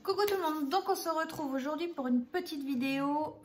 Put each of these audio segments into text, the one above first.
Coucou tout le monde, donc on se retrouve aujourd'hui pour une petite vidéo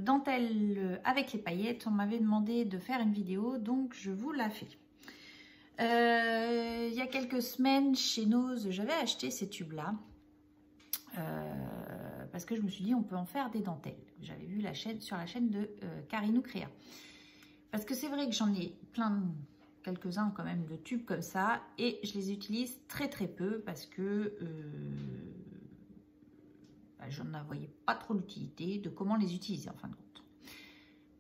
dentelle avec les paillettes. On m'avait demandé de faire une vidéo, donc je vous la fais. Il y a quelques semaines chez Nose, j'avais acheté ces tubes-là parce que je me suis dit on peut en faire des dentelles. J'avais vu sur la chaîne de Carinou Créa. Parce que c'est vrai que j'en ai quelques-uns quand même de tubes comme ça et je les utilise très peu parce que je n'en voyais pas trop l'utilité de comment les utiliser en fin de compte.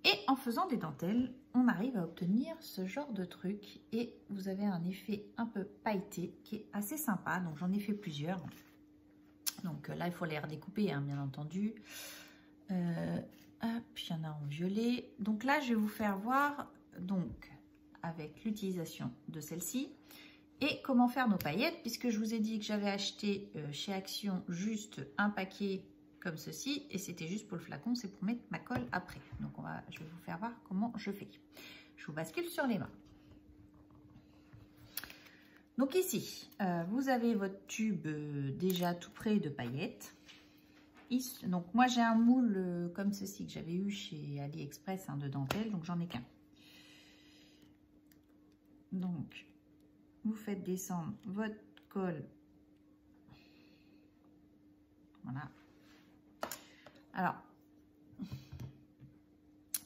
Et en faisant des dentelles, on arrive à obtenir ce genre de truc et vous avez un effet un peu pailleté qui est assez sympa. Donc j'en ai fait plusieurs. Donc là, il faut les redécouper, hein, bien entendu. Hop, il y en a en violet. Donc là, je vais vous faire voir donc avec l'utilisation de celle-ci et comment faire nos paillettes, puisque je vous ai dit que j'avais acheté chez Action juste un paquet comme ceci et c'était juste pour le flacon, c'est pour mettre ma colle après. Donc je vais vous faire voir comment je fais. Je vous bascule sur les mains. Donc ici, vous avez votre tube déjà tout prêt de paillettes. Donc moi j'ai un moule comme ceci que j'avais eu chez AliExpress, hein, de dentelle, donc j'en ai qu'un. Donc vous faites descendre votre colle. Voilà. Alors,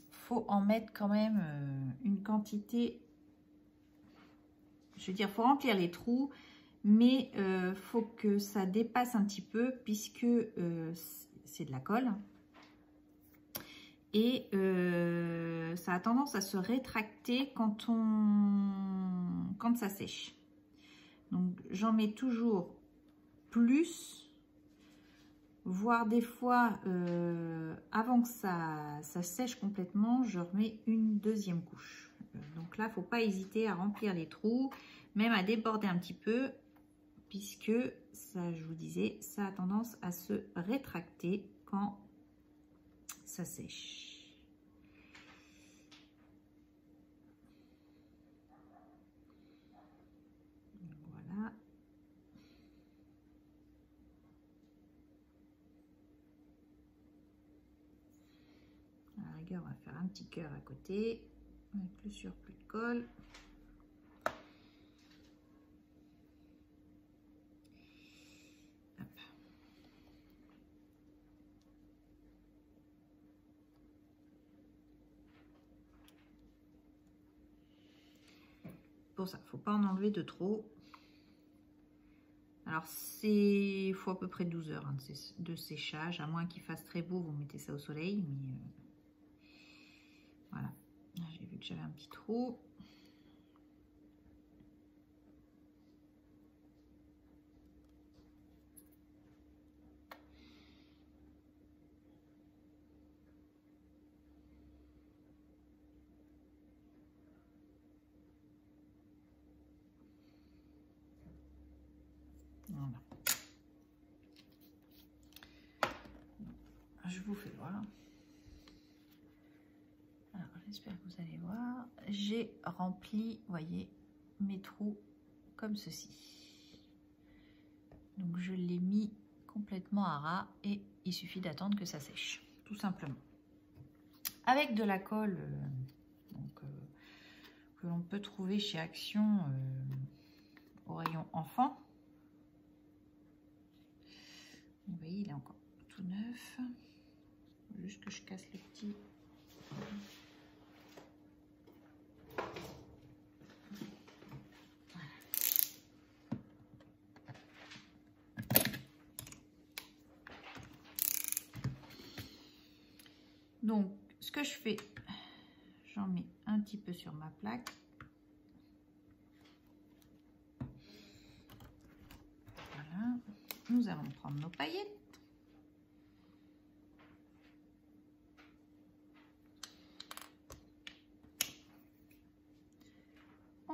faut en mettre quand même une quantité. Je veux dire, faut remplir les trous, mais faut que ça dépasse un petit peu puisque c'est de la colle. Et ça a tendance à se rétracter quand ça sèche. Donc j'en mets toujours plus, voire des fois avant que ça sèche complètement, je remets une deuxième couche. Donc là, faut pas hésiter à remplir les trous, même à déborder un petit peu, puisque ça, je vous disais, ça a tendance à se rétracter quand ça sèche. Voilà. À la rigueur, on va faire un petit cœur à côté, avec le surplus de colle. Hop. Pour ça, faut pas en enlever de trop. Alors, il faut à peu près 12 heures, hein, de séchage, à moins qu'il fasse très beau, vous mettez ça au soleil, mais voilà. J'ai vu que j'avais un petit trou. Voilà. Je vous fais voir. Alors, j'espère que vous allez voir. J'ai rempli, voyez, mes trous comme ceci. Donc, je l'ai mis complètement à ras et il suffit d'attendre que ça sèche, tout simplement. Avec de la colle que l'on peut trouver chez Action au rayon enfant. Vous voyez, il est encore tout neuf. Juste que je casse le petit. Voilà. Donc, ce que je fais, j'en mets un petit peu sur ma plaque. Voilà. Nous allons prendre nos paillettes.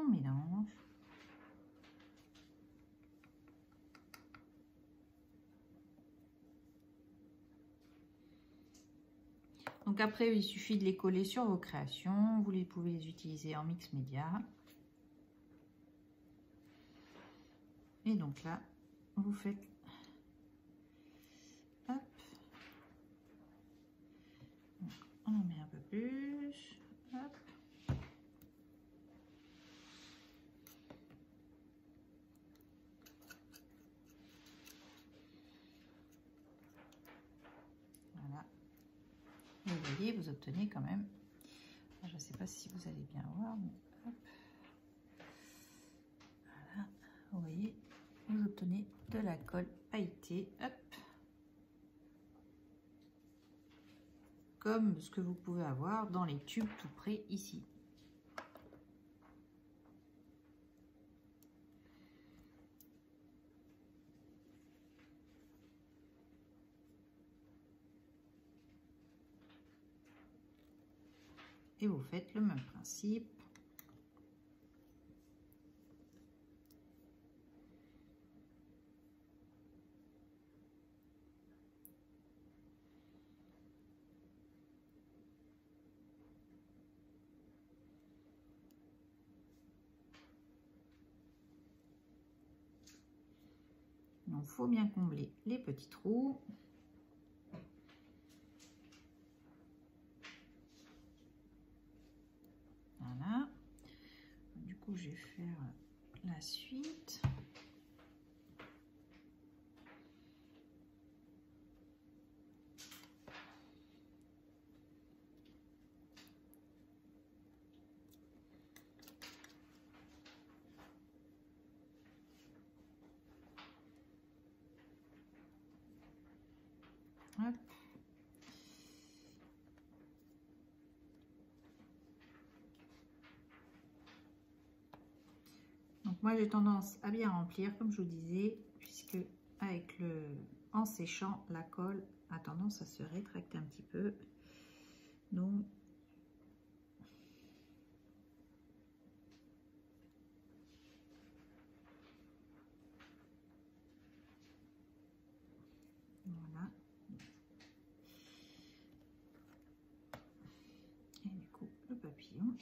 On mélange. Donc après, il suffit de les coller sur vos créations. Vous pouvez les utiliser en mix média. Et donc là, vous faites plus. Hop. Voilà. Et vous voyez, vous obtenez quand même, je ne sais pas si vous allez bien voir, mais hop. Voilà, vous voyez, vous obtenez de la colle pailletée, hop. Comme ce que vous pouvez avoir dans les tubes tout près ici. Et vous faites le même principe. Donc, il faut bien combler les petits trous. Voilà. Du coup, je vais faire la suite. Hop. Donc moi j'ai tendance à bien remplir comme je vous disais, puisque avec en séchant la colle a tendance à se rétracter un petit peu. Donc voilà. Et du coup le papillon.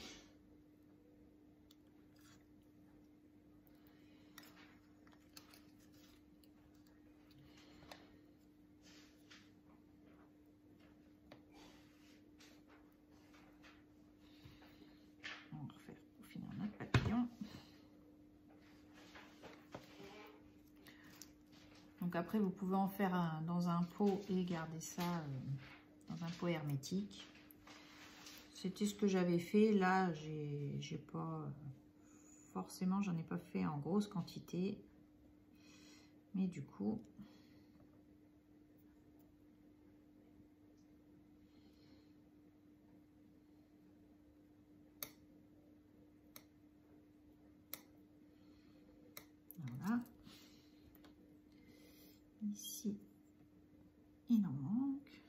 On va refaire pour finir notre papillon. Donc après vous pouvez en faire un dans un pot et garder ça dans un pot hermétique. C'était ce que j'avais fait. Là j'ai pas forcément, j'en ai pas fait en grosse quantité, mais du coup voilà. Ici, il en manque.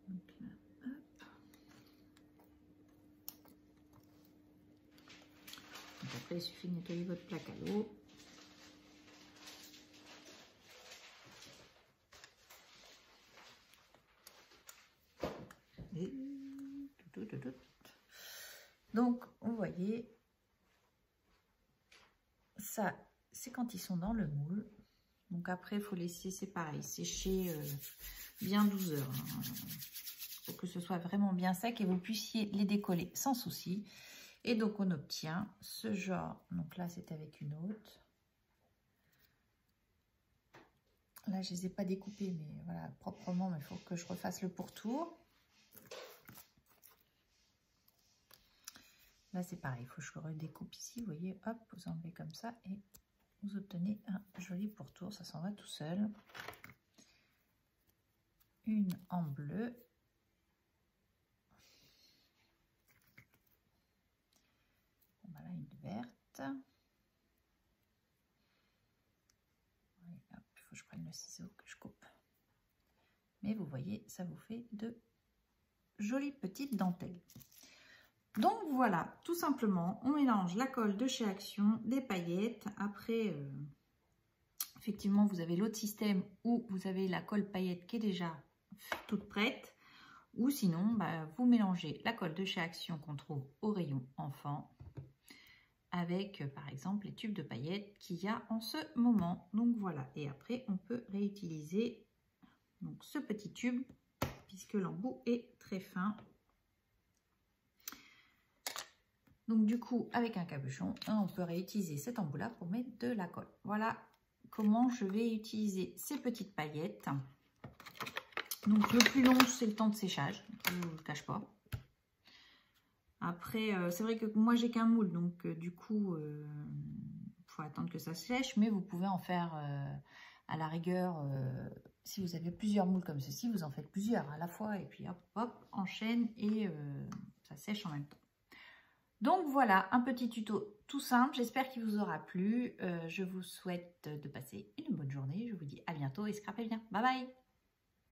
Donc là, hop. Donc après, il suffit de nettoyer votre plaque à l'eau. Et donc, vous voyez, ça, c'est quand ils sont dans le moule. Donc après, il faut laisser, c'est pareil, sécher bien 12 heures. Pour que ce soit vraiment bien sec et vous puissiez les décoller sans souci. Et donc, on obtient ce genre. Donc là, c'est avec une autre. Là, je ne les ai pas découpés, mais voilà, proprement. Mais il faut que je refasse le pourtour. Là, c'est pareil. Il faut que je redécoupe ici. Vous voyez, hop, vous enlevez comme ça et vous obtenez un joli pourtour. Ça s'en va tout seul. Une en bleu. Voilà, une verte. Il faut que je prenne le ciseau que je coupe. Mais vous voyez, ça vous fait de jolies petites dentelles. Donc voilà, tout simplement, on mélange la colle de chez Action, des paillettes. Après, Effectivement, vous avez l'autre système où vous avez la colle paillette qui est déjà toute prête. Ou sinon, vous mélangez la colle de chez Action qu'on trouve au rayon enfant avec, par exemple, les tubes de paillettes qu'il y a en ce moment. Donc voilà, et après, on peut réutiliser donc, ce petit tube puisque l'embout est très fin. Donc du coup, avec un capuchon, on peut réutiliser cet embout-là pour mettre de la colle. Voilà comment je vais utiliser ces petites paillettes. Donc le plus long, c'est le temps de séchage, je ne vous le cache pas. Après, c'est vrai que moi, j'ai qu'un moule, donc du coup, faut attendre que ça sèche, mais vous pouvez en faire à la rigueur, si vous avez plusieurs moules comme ceci, vous en faites plusieurs à la fois, et puis hop, hop, enchaîne, et ça sèche en même temps. Donc voilà, un petit tuto tout simple, j'espère qu'il vous aura plu. Je vous souhaite de passer une bonne journée. Je vous dis à bientôt et scrapez bien. Bye bye!